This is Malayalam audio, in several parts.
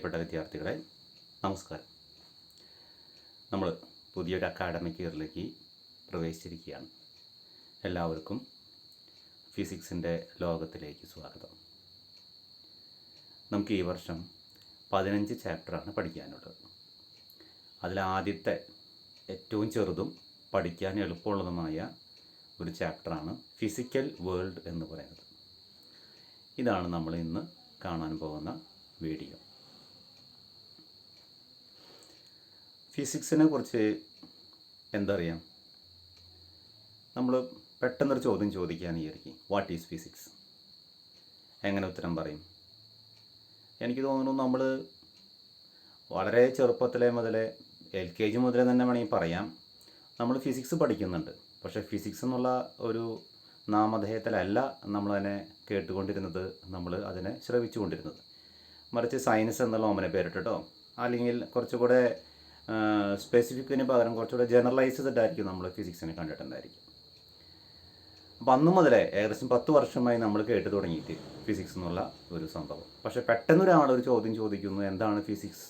പ്രിയപ്പെട്ട വിദ്യാർത്ഥികളെ, നമസ്കാരം. നമ്മൾ പുതിയൊരു അക്കാഡമിക് ഇയറിലേക്ക് പ്രവേശിച്ചിരിക്കുകയാണ്. എല്ലാവർക്കും ഫിസിക്സിൻ്റെ ലോകത്തിലേക്ക് സ്വാഗതം. നമുക്ക് ഈ വർഷം 15 ചാപ്റ്ററാണ് പഠിക്കാനുള്ളത്. അതിലാദ്യത്തെ ഏറ്റവും ചെറുതും പഠിക്കാൻ എളുപ്പമുള്ളതുമായ ഒരു ചാപ്റ്ററാണ് ഫിസിക്കൽ വേൾഡ് എന്ന് പറയുന്നത്. ഇതാണ് നമ്മൾ ഇന്ന് കാണാൻ പോകുന്ന വീഡിയോ. ഫിസിക്സിനെ കുറിച്ച് എന്തറിയാം? നമ്മൾ പെട്ടെന്നൊരു ചോദ്യം ചോദിക്കാൻ വിചാരിക്കും, വാട്ട് ഈസ് ഫിസിക്സ്? എങ്ങനെ ഉത്തരം പറയും? എനിക്ക് തോന്നുന്നു നമ്മൾ വളരെ ചെറുപ്പത്തിലെ മുതലേ LKG മുതലേ തന്നെ വേണമെങ്കിൽ പറയാം, നമ്മൾ ഫിസിക്സ് പഠിക്കുന്നുണ്ട്. പക്ഷേ ഫിസിക്സ് എന്നുള്ള ഒരു നാമധേയത്തിലല്ല നമ്മളതിനെ കേട്ടുകൊണ്ടിരുന്നത്, നമ്മൾ അതിനെ ശ്രവിച്ചുകൊണ്ടിരുന്നത്. മറിച്ച് സയൻസ് എന്നുള്ള ഓമനെ പേരിട്ടോ, അല്ലെങ്കിൽ കുറച്ചുകൂടെ സ്പെസിഫിക്കിന് പകരം കുറച്ചുകൂടെ ജനറലൈസ്ഡ് ആയിരിക്കും നമ്മൾ ഫിസിക്സിനെ കണ്ടിട്ടുണ്ടായിരിക്കും. അപ്പം അന്നു മുതലേ ഏകദേശം 10 വർഷമായി നമ്മൾ കേട്ട് തുടങ്ങിയിട്ട് ഫിസിക്സ് എന്നുള്ള ഒരു സംഭവം. പക്ഷേ പെട്ടെന്നൊരാളൊരു ചോദ്യം ചോദിക്കുന്നു, എന്താണ് ഫിസിക്സ്,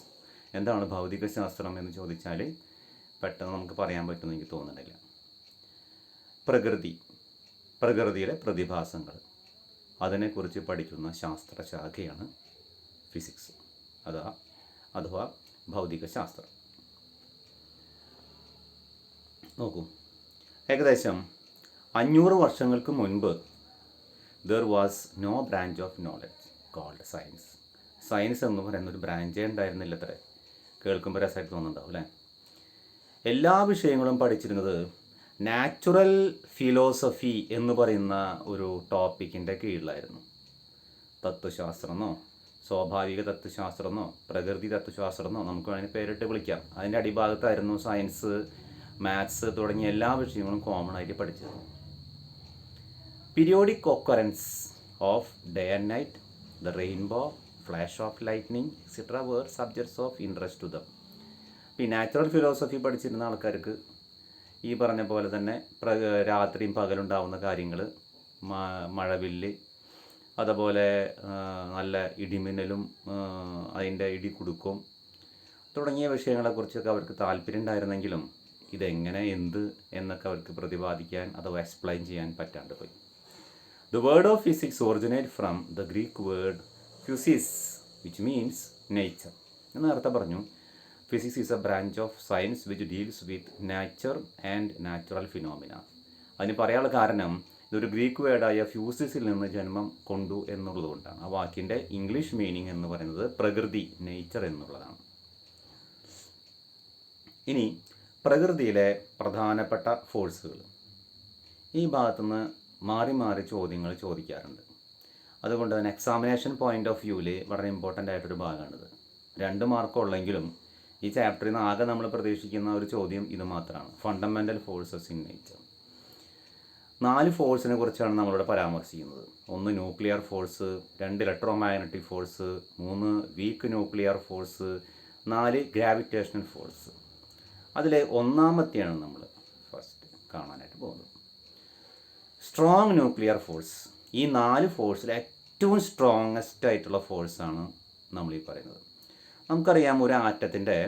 എന്താണ് ഭൗതികശാസ്ത്രം എന്ന് ചോദിച്ചാൽ പെട്ടെന്ന് നമുക്ക് പറയാൻ പറ്റുമെന്ന് എനിക്ക് തോന്നുന്നില്ല. പ്രകൃതിയിലെ പ്രതിഭാസങ്ങൾ, അതിനെക്കുറിച്ച് പഠിക്കുന്ന ശാസ്ത്രശാഖയാണ് ഫിസിക്സ് അഥവാ ഭൗതികശാസ്ത്രം. നോക്കൂ, ഏകദേശം 500 വർഷങ്ങൾക്ക് മുൻപ് there was no branch of knowledge called science. Science എന്ന് പറയുന്ന ഒരു ബ്രാഞ്ചേ ഉണ്ടായിരുന്നില്ല. അത്രേ കേൾക്കുമ്പോൾ രസമായിട്ട് തോന്നുന്നുണ്ടാവും അല്ലേ? എല്ലാ വിഷയങ്ങളും പഠിച്ചിരുന്നത് നാച്ചുറൽ ഫിലോസഫി എന്ന് പറയുന്ന ഒരു ടോപ്പിക്കിൻ്റെ കീഴിലായിരുന്നു. തത്വശാസ്ത്രമെന്നോ സ്വാഭാവിക തത്വശാസ്ത്രമെന്നോ പ്രകൃതി തത്വശാസ്ത്രമെന്നോ നമുക്ക് വേണമെങ്കിൽ പേരിട്ട് വിളിക്കാം. അതിൻ്റെ അടിഭാഗത്തായിരുന്നു സയൻസ്, മാത്സ് തുടങ്ങിയ എല്ലാ വിഷയങ്ങളും കോമൺ ആയിട്ട് പഠിച്ചത്. Periodic occurrence of day and night, the rainbow, flash of lightning etcetera were subjects of interest to them. ഈ നാച്ചുറൽ ഫിലോസഫി പഠിച്ചിരുന്ന ആൾക്കാർക്ക് ഈ പറഞ്ഞ പോലെ തന്നെ രാത്രിയും പകലുണ്ടാവുന്ന കാര്യങ്ങൾ, മഴവില്ല്, അതുപോലെ നല്ല ഇടിമിന്നലും അതിൻ്റെ ഇടികുടുക്കും തുടങ്ങിയ വിഷയങ്ങളെക്കുറിച്ചൊക്കെ അവർക്ക് താല്പര്യം ഉണ്ടായിരുന്നെങ്കിലും ഇതെങ്ങനെ, എന്ത് എന്നൊക്കെ അവർക്ക് പ്രതിപാദിക്കാൻ അഥവാ എക്സ്പ്ലെയിൻ ചെയ്യാൻ പറ്റാണ്ട് പോയി. The word of physics originate from the Greek word physis which means nature. എന്ന് നേരത്തെ പറഞ്ഞു, physics is a branch of science which deals with nature and natural phenomena. അതിന് പറയാനുള്ള കാരണം ഇതൊരു ഗ്രീക്ക് വേർഡായ ഫ്യൂസിസിൽ നിന്ന് ജന്മം കൊണ്ടു എന്നുള്ളതുകൊണ്ടാണ്. ആ വാക്കിൻ്റെ ഇംഗ്ലീഷ് മീനിങ് എന്ന് പറയുന്നത് പ്രകൃതി, നേച്ചർ എന്നുള്ളതാണ്. ഇനി പ്രകൃതിയിലെ പ്രധാനപ്പെട്ട ഫോഴ്സുകൾ, ഈ ഭാഗത്തുനിന്ന് മാറി മാറി ചോദ്യങ്ങൾ ചോദിക്കാറുണ്ട്. അതുകൊണ്ട് തന്നെ എക്സാമിനേഷൻ പോയിൻ്റ് ഓഫ് വ്യൂവിൽ വളരെ ഇമ്പോർട്ടൻ്റ് ആയിട്ടൊരു ഭാഗമാണിത്. 2 മാർക്കുള്ളെങ്കിലും ഈ ചാപ്റ്ററിൽ നിന്ന് ആകെ നമ്മൾ പ്രതീക്ഷിക്കുന്ന ഒരു ചോദ്യം ഇത് മാത്രമാണ്, ഫണ്ടമെൻ്റൽ ഫോഴ്സസ് ഇൻ നേച്ചർ. 4 ഫോഴ്സിനെ കുറിച്ചാണ് നമ്മളിവിടെ പരാമർശിക്കുന്നത്. 1 nuclear force, 2 electromagnetic force, 3 weak nuclear force, 4 gravitational force. അതിലെ ഒന്നാമത്തെയാണ് നമ്മൾ ഫസ്റ്റ് കാണാനായിട്ട് പോകുന്നത്, സ്ട്രോങ് ന്യൂക്ലിയർ ഫോഴ്സ്. ഈ 4 ഫോഴ്സിൽ ഏറ്റവും സ്ട്രോങ്ങസ്റ്റ് ആയിട്ടുള്ള ഫോഴ്സാണ് നമ്മൾ ഈ പറയുന്നത്. നമുക്കറിയാം, ഒരു ആറ്റത്തിൻ്റെ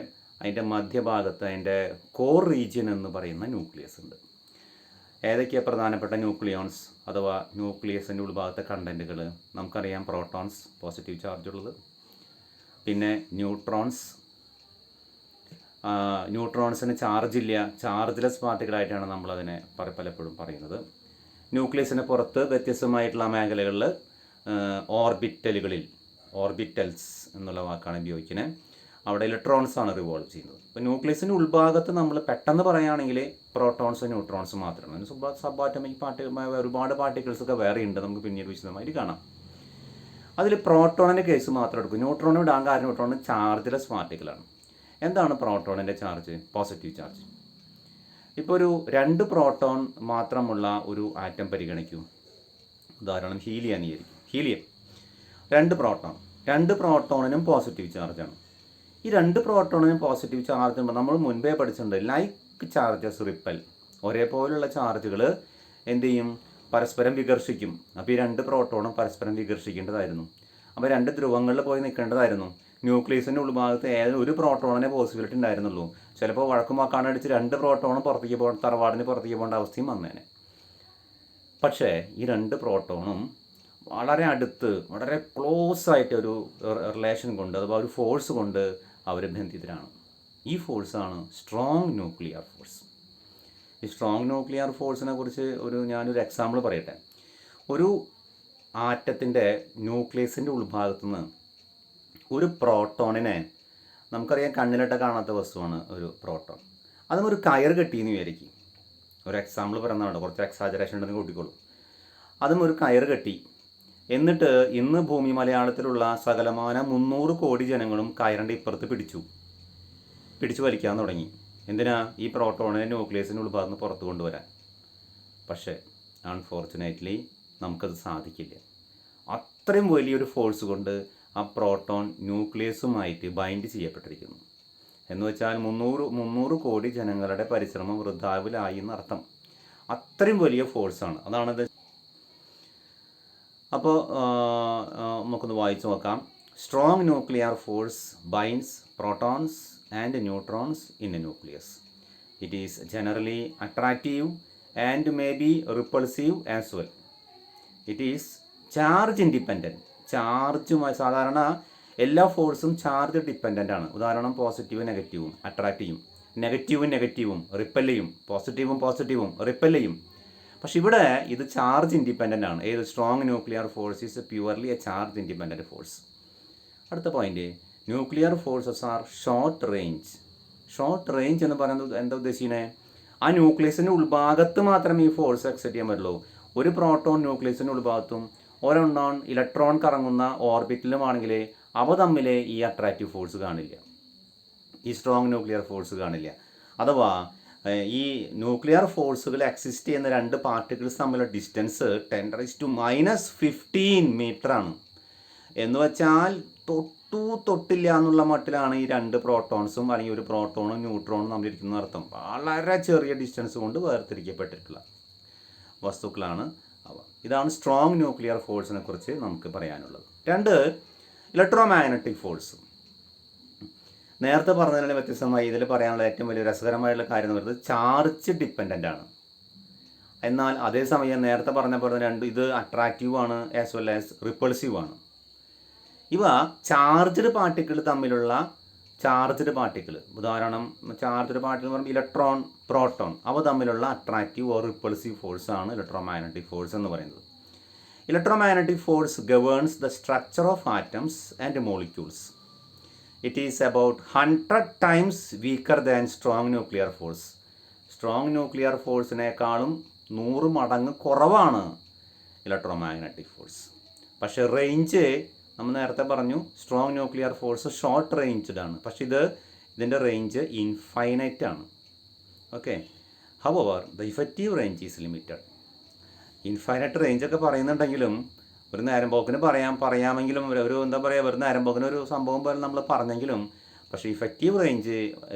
അതിൻ്റെ മധ്യഭാഗത്ത് അതിൻ്റെ കോർ റീജിയൻ എന്ന് പറയുന്ന ന്യൂക്ലിയസ് ഉണ്ട്. ഏതൊക്കെയാണ് പ്രധാനപ്പെട്ട ന്യൂക്ലിയോൺസ് അഥവാ ന്യൂക്ലിയസിൻ്റെ ഉൾഭാഗത്തെ കണ്ടൻറ്റുകൾ? നമുക്കറിയാം, പ്രോട്ടോൺസ് പോസിറ്റീവ് ചാർജ് ഉള്ളത്, പിന്നെ ന്യൂട്രോൺസിന് ചാർജില്ല, ചാർജ്ലെസ് പാർട്ടികളായിട്ടാണ് നമ്മളതിനെ പലപ്പോഴും പറയുന്നത്. ന്യൂക്ലിയസിന് പുറത്ത് വ്യത്യസ്തമായിട്ടുള്ള മേഖലകളിൽ ഓർബിറ്റൽസ് എന്നുള്ള വാക്കാണ് ഉപയോഗിക്കുന്നത്. അവിടെ ഇലക്ട്രോൺസാണ് റിവോൾവ് ചെയ്യുന്നത്. ഇപ്പോൾ ന്യൂക്ലിയസിൻ്റെ ഉൾഭാഗത്ത് നമ്മൾ പെട്ടെന്ന് പറയുകയാണെങ്കിൽ പ്രോട്ടോൺസ്, ന്യൂട്രോൺസ് മാത്രമാണ്. സബ് ആറ്റമിക് ഒരുപാട് പാർട്ടിക്കിൾസൊക്കെ വേറെ ഉണ്ട്, നമുക്ക് പിന്നീട് വിശദമായിട്ട് കാണാം. അതിൽ പ്രോട്ടോണിൻ്റെ കേസ് മാത്രം എടുക്കും. ന്യൂട്രോൺ ഇടാൻ കാരണം ന്യൂട്രോൺ ചാർജ്ലെസ് പാർട്ടിക്കിളാണ്. എന്താണ് പ്രോട്ടോണിൻ്റെ ചാർജ്? Positive charge. ഇപ്പോൾ ഒരു 2 പ്രോട്ടോൺ മാത്രമുള്ള ഒരു ആറ്റം പരിഗണിക്കൂ. ഉദാഹരണം ഹീലിയം. 2 പ്രോട്ടോണിനും പോസിറ്റീവ് ചാർജാണ്. ഈ 2 പ്രോട്ടോണിനും പോസിറ്റീവ് ചാർജ് നമ്മൾ മുൻപേ പഠിച്ചിട്ടുണ്ട്, ലൈക്ക് ചാർജസ് റിപ്പൽ. ഒരേപോലുള്ള ചാർജുകൾ എന്ത് ചെയ്യും? പരസ്പരം വികർഷിക്കും. അപ്പോൾ ഈ 2 പ്രോട്ടോണും പരസ്പരം വികർഷിക്കേണ്ടതായിരുന്നു. അപ്പോൾ 2 ധ്രുവങ്ങളിൽ പോയി നിൽക്കേണ്ടതായിരുന്നു. ന്യൂക്ലിയസിൻ്റെ ഉൾഭാഗത്ത് ഏതെങ്കിലും ഒരു പ്രോട്ടോണിനെ പോസിബിലിറ്റി ഉണ്ടായിരുന്നുള്ളൂ. ചിലപ്പോൾ വഴക്കും വാക്കാണടിച്ച് 2 പ്രോട്ടോണും പുറത്തേക്ക് തറവാടിന് പുറത്തേക്ക് പോകേണ്ട അവസ്ഥയും വന്നേനെ. പക്ഷേ ഈ 2 പ്രോട്ടോണും വളരെ അടുത്ത്, വളരെ ക്ലോസ് ആയിട്ട് ഒരു റിലേഷൻ കൊണ്ട്, അഥവാ ഒരു ഫോഴ്സ് കൊണ്ട് അവർ ബന്ധിതരാണ്. ഈ ഫോഴ്സാണ് സ്ട്രോങ് ന്യൂക്ലിയർ ഫോഴ്സ്. ഈ സ്ട്രോങ് ന്യൂക്ലിയർ ഫോഴ്സിനെ കുറിച്ച് ഞാനൊരു എക്സാമ്പിൾ പറയട്ടെ. ഒരു ആറ്റത്തിൻ്റെ ന്യൂക്ലിയസിൻ്റെ ഉൾഭാഗത്തു നിന്ന് ഒരു പ്രോട്ടോണിനെ, നമുക്കറിയാം കണ്ണിലിട്ട കാണാത്ത വസ്തുവാണ് ഒരു പ്രോട്ടോൺ, അതും ഒരു കയർ കെട്ടിയെന്ന് വിചാരിക്കും. ഒരു എക്സാമ്പിൾ പറയുന്നതാണ്, കുറച്ച് എക്സാജറേഷൻ ഉണ്ടെന്ന് കൂട്ടിക്കോളൂ. അതും ഒരു കയർ കെട്ടി, എന്നിട്ട് ഇന്ന് ഭൂമി മലയാളത്തിലുള്ള സകലമാന 300 കോടി ജനങ്ങളും കയറിൻ്റെ ഇപ്പുറത്ത് പിടിച്ചു വലിക്കാൻ തുടങ്ങി. എന്തിനാ? ഈ പ്രോട്ടോണിനെ ന്യൂക്ലിയസിൻ്റെ ഉൾഭാഗത്ത് പുറത്ത് കൊണ്ടുവരാൻ. പക്ഷേ അൺഫോർച്ചുനേറ്റ്ലി നമുക്കത് സാധിക്കില്ല. അത്രയും വലിയൊരു ഫോഴ്സ് കൊണ്ട് ആ പ്രോട്ടോൺ ന്യൂക്ലിയസുമായിട്ട് ബൈൻഡ് ചെയ്യപ്പെട്ടിരിക്കുന്നു. എന്ന് വെച്ചാൽ 300 കോടി ജനങ്ങളുടെ പരിശ്രമം വൃഥാവിലായി എന്നർത്ഥം. അത്രയും വലിയ ഫോഴ്സാണ്. അതാണത്. അപ്പോൾ നമുക്കൊന്ന് വായിച്ചു നോക്കാം. Strong nuclear force binds protons and neutrons in a nucleus. It is generally attractive and may be repulsive as well. It is charge independent. ചാർജുമായി സാധാരണ എല്ലാ ഫോഴ്സും ചാർജ് ഡിപ്പെൻഡൻ്റ് ആണ്. ഉദാഹരണം പോസിറ്റീവും നെഗറ്റീവും അട്രാക്റ്റ് ചെയ്യും, നെഗറ്റീവും റിപ്പൽ ചെയ്യും, പോസിറ്റീവും റിപ്പൽ ചെയ്യും. പക്ഷെ ഇവിടെ ഇത് ചാർജ് ഇൻഡിപെൻഡൻ്റ് ആണ്. ഏത്? Strong nuclear force is purely a charge independent force. അടുത്ത point, nuclear forces are short range. Short range എന്ന് പറയുന്നത് എന്താ ഉദ്ദേശിക്കുന്നത്? ആ ന്യൂക്ലിയസിൻ്റെ ഉൾഭാഗത്ത് മാത്രമേ ഈ ഫോഴ്സ് എക്സെപ്റ്റ് ചെയ്യാൻ പറ്റുള്ളൂ. ഒരു പ്രോട്ടോൺ ന്യൂക്ലിയസിൻ്റെ ഉൾഭാഗത്തും ഒരെണ്ണം ഇലക്ട്രോൺ കറങ്ങുന്ന ഓർബിറ്റിലുമാണെങ്കിൽ അവ തമ്മിൽ ഈ അട്രാക്റ്റീവ് ഫോഴ്സ് കാണില്ല, ഈ സ്ട്രോങ് ന്യൂക്ലിയർ ഫോഴ്സ് കാണില്ല. അഥവാ ഈ ന്യൂക്ലിയർ ഫോഴ്സുകൾ എക്സിസ്റ്റ് ചെയ്യുന്ന 2 പാർട്ടിക്കിൾസ് തമ്മിലുള്ള ഡിസ്റ്റൻസ് 10⁻⁻15 മീറ്ററാണ്. എന്ന് വെച്ചാൽ തൊട്ടില്ല എന്നുള്ള മട്ടിലാണ് ഈ 2 പ്രോട്ടോൺസും അല്ലെങ്കിൽ ഒരു പ്രോട്ടോണും ന്യൂട്രോണും തമ്മിലിരിക്കുന്ന അർത്ഥം. വളരെ ചെറിയ ഡിസ്റ്റൻസ് കൊണ്ട് വേർതിരിക്കപ്പെട്ടിട്ടുള്ള വസ്തുക്കളാണ് അവ. ഇതാണ് സ്ട്രോങ് ന്യൂക്ലിയർ ഫോഴ്സിനെ കുറിച്ച് നമുക്ക് പറയാനുള്ളത്. 2, ഇലക്ട്രോമാഗ്നറ്റിക് ഫോഴ്സ്. നേരത്തെ പറഞ്ഞതിന് വ്യത്യസ്തമായി ഇതിൽ പറയാനുള്ള ഏറ്റവും വലിയ രസകരമായിട്ടുള്ള കാര്യം എന്ന് പറയുന്നത് ചാർജ് ഡിപ്പെൻഡൻ്റ് ആണ്. എന്നാൽ അതേസമയം നേരത്തെ പറഞ്ഞ പോലെ ഇത് അട്രാക്റ്റീവ് ആണ് ആസ് വെൽ ആസ് റിപ്പൾസീവ് ആണ്. ഇവ ചാർജ്ഡ് പാർട്ടിക്കിൾ തമ്മിലുള്ള ചാർജ്ഡ് പാർട്ടിക്കിൾ, ഉദാഹരണം ചാർജ്ഡ് പാർട്ടിക്കിൾ എന്ന് പറയുമ്പോൾ ഇലക്ട്രോൺ, പ്രോട്ടോൺ, അവ തമ്മിലുള്ള അട്രാക്റ്റീവ് ഓർ റിപ്പൾസീവ് ഫോഴ്സാണ് ഇലക്ട്രോമാഗ്നറ്റിക് ഫോഴ്സ് എന്ന് പറയുന്നത്. Electromagnetic force governs the structure of atoms and molecules. It is about 100 times weaker than strong nuclear force. Strong nuclear ഫോഴ്സിനേക്കാളും 100 മടങ്ങ് കുറവാണ് ഇലക്ട്രോമാഗ്നറ്റിക് ഫോഴ്സ്. പക്ഷേ റേഞ്ച് നമ്മൾ നേരത്തെ പറഞ്ഞു, strong nuclear force short ranged ആണ്. പക്ഷേ ഇതിൻ്റെ റേഞ്ച് ഇൻഫൈനൈറ്റ് ആണ്. Okay. However the effective range is limited. Infinite റേഞ്ചൊക്കെ പറയുന്നുണ്ടെങ്കിലും ഒരു നേരം പോക്കിന് പറയാമെങ്കിലും ഒരു എന്താ പറയുക, ഒരു നേരം പോക്കിന് ഒരു സംഭവം പോലെ നമ്മൾ പറഞ്ഞെങ്കിലും പക്ഷേ ഇഫക്റ്റീവ് റേഞ്ച്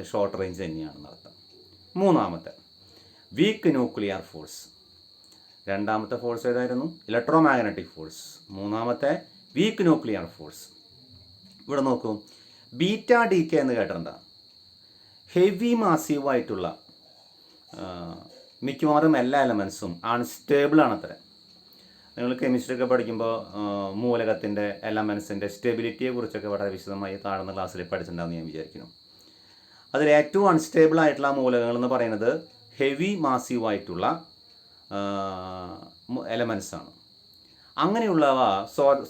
ഷോർട്ട് റേഞ്ച് തന്നെയാണെന്ന് അർത്ഥം. 3, വീക്ക് ന്യൂക്ലിയർ ഫോഴ്സ്. 2ാമത്തെ ഫോഴ്സ് ഏതായിരുന്നു? Electromagnetic force. 3ാമത്തെ വീക്ക് ന്യൂക്ലിയർ ഫോഴ്സ്. ഇവിടെ നോക്കൂ, ബീറ്റ ഡീക്കെ എന്ന് കേട്ടിട്ടുണ്ടോ? ഹെവി മാസീവായിട്ടുള്ള മിക്കവാറും എല്ലാ എലമെൻസും അൺസ്റ്റേബിൾ ആണത്രേ. നിങ്ങൾ കെമിസ്ട്രി ഒക്കെ പഠിക്കുമ്പോൾ മൂലകത്തിൻ്റെ എലമെൻസിൻ്റെ സ്റ്റെബിലിറ്റിയെ കുറിച്ചൊക്കെ വളരെ വിശദമായി താഴ്ന്ന ക്ലാസ്സിൽ പഠിച്ചിട്ടുണ്ടാകുമെന്ന് ഞാൻ വിചാരിക്കുന്നു. അതിൽ ഏറ്റവും അൺസ്റ്റേബിൾ ആയിട്ടുള്ള മൂലകങ്ങൾ എന്ന് പറയുന്നത് ഹെവി മാസീവായിട്ടുള്ള എലമെൻസ് ആണ്. അങ്ങനെയുള്ളവ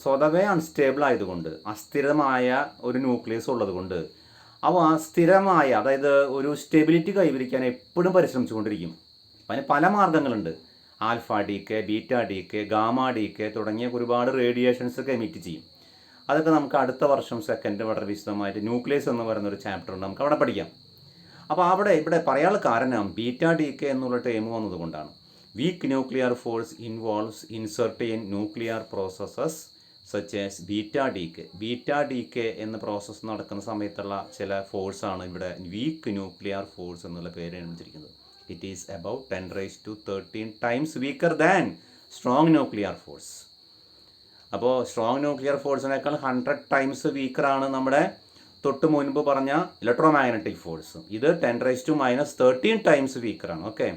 സ്വതവേ അൺസ്റ്റേബിൾ ആയതുകൊണ്ട്, അസ്ഥിരമായ ഒരു ന്യൂക്ലിയസ് ഉള്ളതുകൊണ്ട് അവ സ്ഥിരമായ, അതായത് ഒരു സ്റ്റെബിലിറ്റി കൈവരിക്കാൻ എപ്പോഴും പരിശ്രമിച്ചുകൊണ്ടിരിക്കും. അതിന് പല മാർഗ്ഗങ്ങളുണ്ട്. ആൽഫ ഡീക്കെ, ബീറ്റ ഡീക്കെ, ഗാമ ഡീക്കെ തുടങ്ങിയ ഒരുപാട് റേഡിയേഷൻസ് ഒക്കെ എമിറ്റ് ചെയ്യും. അതൊക്കെ നമുക്ക് അടുത്ത വർഷം സെക്കൻഡ് വളരെ വിശദമായിട്ട് ന്യൂക്ലിയസ് എന്ന് പറയുന്നൊരു ചാപ്റ്റർ ഉണ്ട്, നമുക്ക് അവിടെ പഠിക്കാം. അപ്പോൾ ഇവിടെ പറയാനുള്ള കാരണം ബീറ്റ ഡീക്കെ എന്നുള്ള ടേം വന്നതുകൊണ്ടാണ്. Week nuclear force involves in certain nuclear processes such as beta ഡീക്കെ. Beta ഡീക്കെ എന്ന പ്രോസസ്സ് നടക്കുന്ന സമയത്തുള്ള ചില ഫോഴ്സാണ് ഇവിടെ വീക്ക് ന്യൂക്ലിയർ ഫോഴ്സ് എന്നുള്ള പേര് വിളിച്ചിരിക്കുന്നത്. It is about 10⁻13 times weaker than strong nuclear force. അപ്പോൾ സ്ട്രോങ് ന്യൂക്ലിയർ ഫോഴ്സിനേക്കാൾ 100 ടൈംസ് വീക്കറാണ് നമ്മുടെ തൊട്ട് മുൻപ് പറഞ്ഞ ഇലക്ട്രോമാഗ്നറ്റിക് ഫോഴ്സ്. ഇത് 10⁻⁻13 ടൈംസ് വീക്കറാണ്. ഓക്കെ,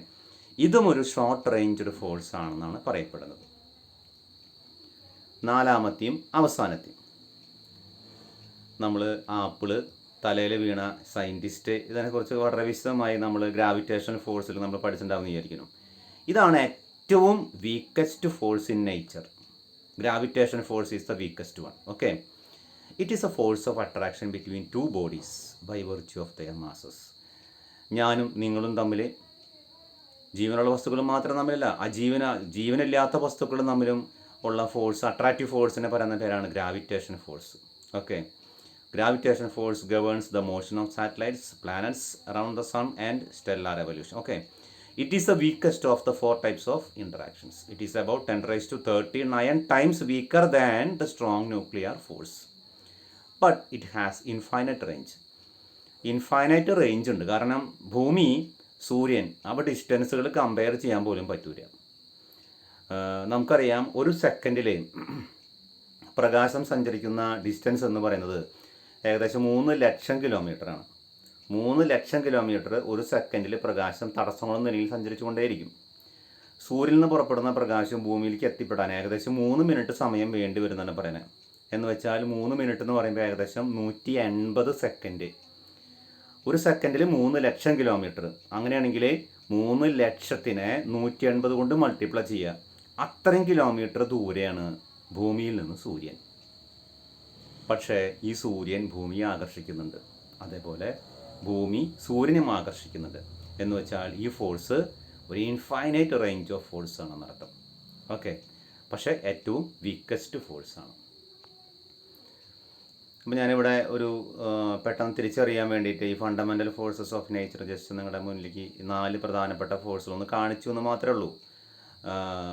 ഇതും ഒരു ഷോർട്ട് റേഞ്ച്ഡ് ഫോഴ്സ് ആണെന്നാണ് പറയപ്പെടുന്നത്. നാലാമത്തെയും അവസാനത്തെയും നമ്മൾ ആപ്പിള് തലയിൽ വീണ സയൻറ്റിസ്റ്റ് ഇതിനെക്കുറിച്ച് വളരെ വിശദമായി നമ്മൾ ഗ്രാവിറ്റേഷൻ ഫോഴ്സിൽ നമ്മൾ പഠിച്ചിട്ടുണ്ടാവുമെന്ന് വിചാരിക്കുന്നു. ഇതാണ് ഏറ്റവും weakest force in nature. Gravitation force is the weakest one. Okay, it is a force of attraction between two bodies by virtue of their masses. ഞാനും നിങ്ങളും തമ്മിൽ, ജീവനുള്ള വസ്തുക്കളും മാത്രം തമ്മിലല്ല, ജീവനില്ലാത്ത വസ്തുക്കളും തമ്മിലും ഉള്ള ഫോഴ്സ്, അട്രാക്റ്റീവ് ഫോഴ്സിനെ പറയുന്ന പേരാണ് gravitation force. Okay, gravitation force governs the motion of satellites, planets around the sun and stellar evolution. Okay, it is the weakest of the 4 types of interactions. It is about 10⁻39 times weaker than the strong nuclear force. But it has infinite range. Infinite range ഉണ്ട്. കാരണം ഭൂമി, സൂര്യൻ, അവ ഡിസ്റ്റൻസുകൾ കമ്പയർ ചെയ്യാൻ പോലും പറ്റൂല. നമുക്കറിയാം, ഒരു സെക്കൻഡിൽ പ്രകാശം സഞ്ചരിക്കുന്ന ഡിസ്റ്റൻസ് എന്ന് പറയുന്നത് ഏകദേശം 3 ലക്ഷം കിലോമീറ്ററാണ്. 3 ലക്ഷം കിലോമീറ്റർ ഒരു സെക്കൻഡിൽ പ്രകാശം തടസ്സങ്ങളൊന്നും നിലയിൽ സഞ്ചരിച്ചുകൊണ്ടേയിരിക്കും. സൂര്യനിൽ നിന്ന് പുറപ്പെടുന്ന പ്രകാശം ഭൂമിയിലേക്ക് എത്തിപ്പെടാൻ ഏകദേശം 3 മിനിറ്റ് സമയം വേണ്ടി വരുന്നതാണ് പറയുന്നത്. എന്ന് വെച്ചാൽ 3 മിനിറ്റ് എന്ന് പറയുമ്പോൾ ഏകദേശം 180 സെക്കൻഡ്. ഒരു സെക്കൻഡിൽ 3 ലക്ഷം കിലോമീറ്റർ. അങ്ങനെയാണെങ്കിൽ 3 ലക്ഷത്തിനെ 180 കൊണ്ട് മൾട്ടിപ്ലൈ ചെയ്യുക. അത്രയും കിലോമീറ്റർ ദൂരെയാണ് ഭൂമിയിൽ നിന്ന് സൂര്യൻ. പക്ഷേ ഈ സൂര്യൻ ഭൂമിയെ ആകർഷിക്കുന്നുണ്ട്, അതേപോലെ ഭൂമി സൂര്യനും ആകർഷിക്കുന്നുണ്ട്. എന്ന് വെച്ചാൽ ഈ ഫോഴ്സ് ഒരു ഇൻഫൈനൈറ്റ് റേഞ്ച് ഓഫ് ഫോഴ്സ് ആണെന്നർത്ഥം. ഓക്കെ, പക്ഷേ ഏറ്റവും വീക്കസ്റ്റ് ഫോഴ്സാണ്. അപ്പോൾ ഞാനിവിടെ ഒരു പെട്ടെന്ന് തിരിച്ചറിയാൻ വേണ്ടിയിട്ട് ഈ fundamental forces of nature just നിങ്ങളുടെ മുന്നിലേക്ക് 4 പ്രധാനപ്പെട്ട ഫോഴ്സുകളൊന്ന് കാണിച്ചു എന്ന് മാത്രമേ ഉള്ളൂ.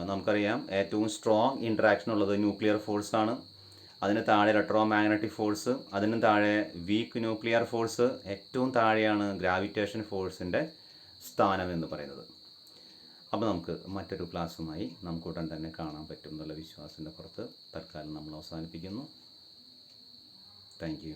നമുക്കറിയാം, ഏറ്റവും സ്ട്രോങ് ഇൻട്രാക്ഷൻ ഉള്ളത് ന്യൂക്ലിയർ ഫോഴ്സാണ്. അതിന് താഴെ ഇലക്ട്രോമാഗ്നറ്റിക് ഫോഴ്സ്, അതിന് താഴെ വീക്ക് ന്യൂക്ലിയർ ഫോഴ്സ്, ഏറ്റവും താഴെയാണ് ഗ്രാവിറ്റേഷൻ ഫോഴ്സിൻ്റെ സ്ഥാനം എന്ന് പറയുന്നത്. അപ്പോൾ നമുക്ക് മറ്റൊരു ക്ലാസ്സുമായി നമുക്ക് ഉടൻ തന്നെ കാണാൻ പറ്റും എന്നുള്ള വിശ്വാസത്തിൻ്റെ പുറത്ത് തൽക്കാലം നമ്മൾ അവസാനിപ്പിക്കുന്നു. Thank you.